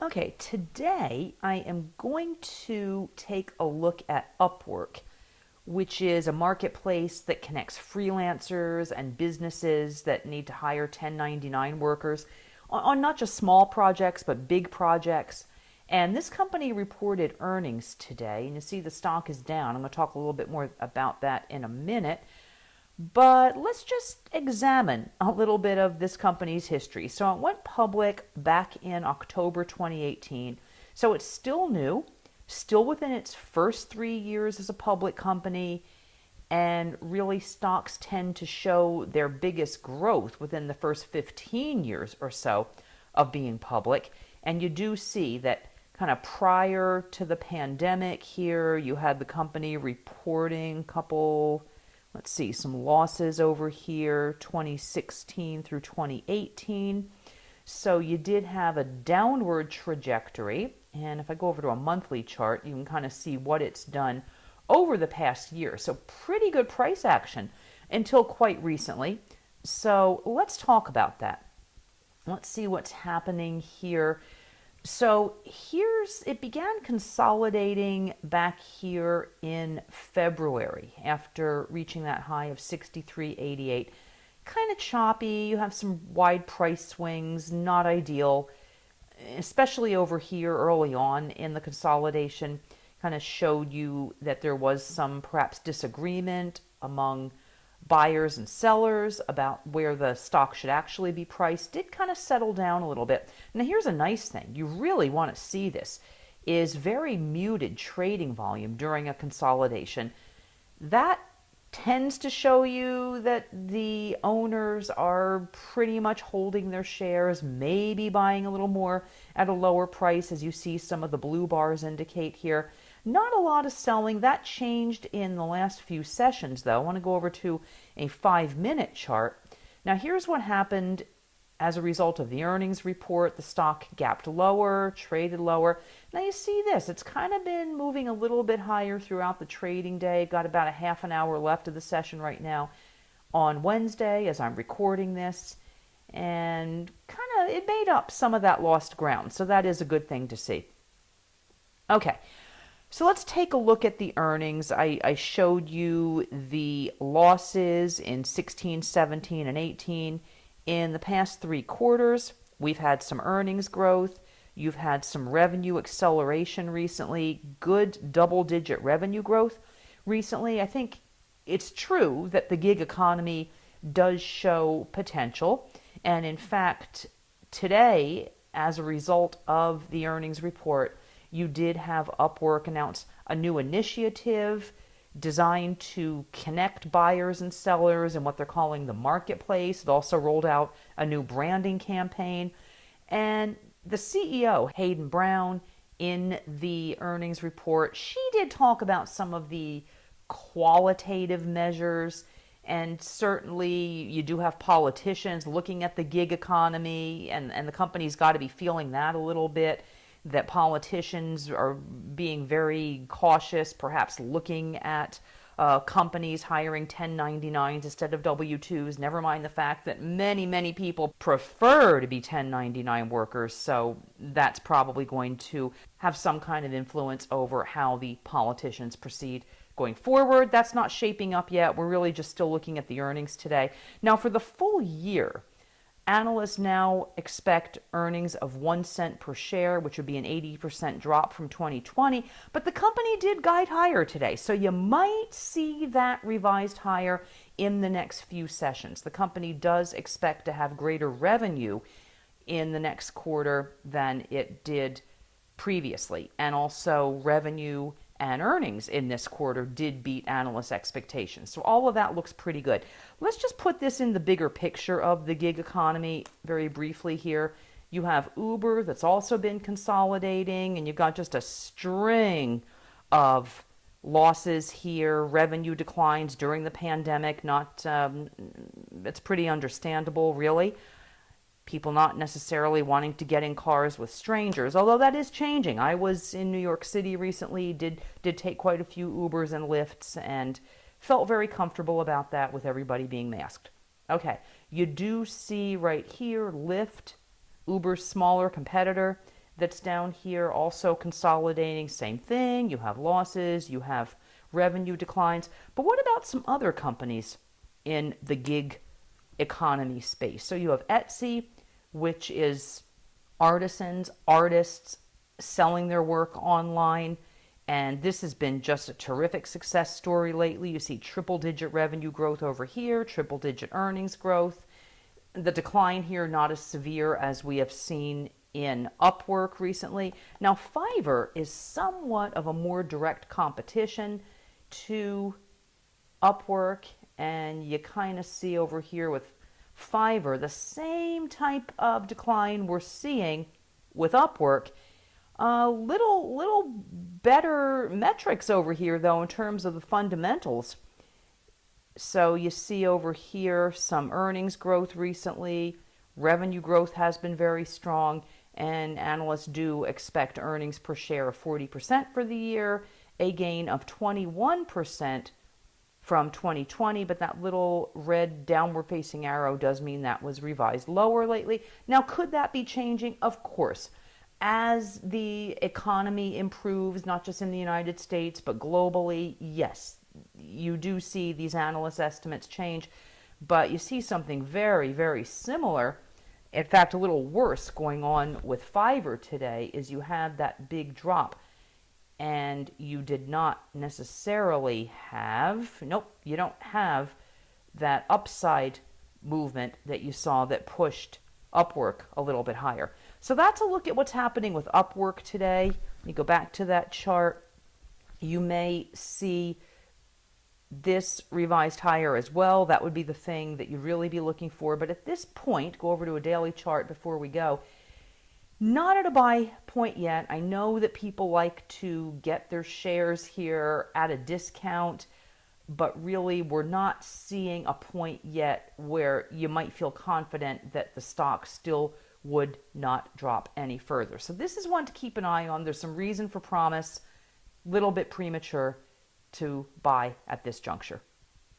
Okay, today I am going to take a look at Upwork, which is a marketplace that connects freelancers and businesses that need to hire 1099 workers on not just small projects, but big projects. And this company reported earnings today, and you see the stock is down. I'm going to talk a little bit more about that in a minute. But let's just examine a little bit of this company's history. So it went public back in October 2018. So it's still new, still within its first 3 years as a public company. And really, stocks tend to show their biggest growth within the first 15 years or so of being public. And you do see that kind of prior to the pandemic here, you had the company reporting let's see, some losses over here, 2016 through 2018. So you did have a downward trajectory. And if I go over to a monthly chart, you can kind of see what it's done over the past year. So pretty good price action until quite recently. So let's talk about that. Let's see what's happening here. So it began consolidating back here in February after reaching that high of 63.88. Kind of choppy. You have some wide price swings, not ideal, especially over here early on in the consolidation. Kind of showed you that there was some perhaps disagreement among buyers and sellers about where the stock should actually be priced. Did kind of settle down a little bit. Now here's a nice thing. You really want to see this is very muted trading volume during a consolidation. That tends to show you that the owners are pretty much holding their shares, maybe buying a little more at a lower price, as you see some of the blue bars indicate here. Not a lot of selling. That changed in the last few sessions, though. I want to go over to a 5-minute chart. Now, here's what happened as a result of the earnings report. The stock gapped lower, traded lower. Now, you see this. It's kind of been moving a little bit higher throughout the trading day. Got about a half an hour left of the session right now on Wednesday as I'm recording this. And kind of it made up some of that lost ground. So that is a good thing to see. Okay. So let's take a look at the earnings. I showed you the losses in 16, 17, and 18. In the past 3 quarters, we've had some earnings growth. You've had some revenue acceleration recently, good double-digit revenue growth recently. I think it's true that the gig economy does show potential. And in fact, today, as a result of the earnings report, you did have Upwork announce a new initiative designed to connect buyers and sellers in what they're calling the marketplace. It also rolled out a new branding campaign. And the CEO, Hayden Brown, in the earnings report, she did talk about some of the qualitative measures. And certainly you do have politicians looking at the gig economy, and the company's got to be feeling that a little bit. That politicians are being very cautious, perhaps looking at companies hiring 1099s instead of W-2s, never mind the fact that many, many people prefer to be 1099 workers, so that's probably going to have some kind of influence over how the politicians proceed going forward. That's not shaping up yet. We're really just still looking at the earnings today. Now, for the full year, analysts now expect earnings of 1 cent per share, which would be an 80% drop from 2020. But the company did guide higher today, so you might see that revised higher in the next few sessions. The company does expect to have greater revenue in the next quarter than it did previously. And also revenue and earnings in this quarter did beat analyst expectations. So all of that looks pretty good. Let's just put this in the bigger picture of the gig economy very briefly here. You have Uber that's also been consolidating, and you've got just a string of losses here, revenue declines during the pandemic. It's pretty understandable, really. People not necessarily wanting to get in cars with strangers, although that is changing. I was in New York City recently, did take quite a few Ubers and Lyfts, and felt very comfortable about that with everybody being masked. Okay, you do see right here Lyft, Uber's smaller competitor. that's down here also consolidating. Same thing. You have losses, you have revenue declines. But what about some other companies in the gig economy space? So you have Etsy, which is artisans, artists selling their work online. And this has been just a terrific success story lately. You see triple digit revenue growth over here, triple digit earnings growth. The decline here not as severe as we have seen in Upwork recently. Now, Fiverr is somewhat of a more direct competition to Upwork, and you kind of see over here with Fiverr the same type of decline we're seeing with Upwork. Little better metrics over here, though, in terms of the fundamentals. So you see over here some earnings growth recently. Revenue growth has been very strong, and analysts do expect earnings per share of 40% for the year, a gain of 21% from 2020, but that little red downward facing arrow does mean that was revised lower lately. Now, could that be changing? Of course. As the economy improves, not just in the United States, but globally, yes, you do see these analyst estimates change, but you see something very, very similar. In fact, a little worse going on with Fiverr today is you had that big drop, and you did not necessarily have, nope, you don't have that upside movement that you saw that pushed Upwork a little bit higher. So that's a look at what's happening with Upwork today. You go back to that chart, you may see this revised higher as well. That would be the thing that you'd really be looking for. But at this point, go over to a daily chart before we go. Not at a buy point yet. I know that people like to get their shares here at a discount, but really we're not seeing a point yet where you might feel confident that the stock still would not drop any further. So this is one to keep an eye on. There's some reason for promise, little bit premature to buy at this juncture.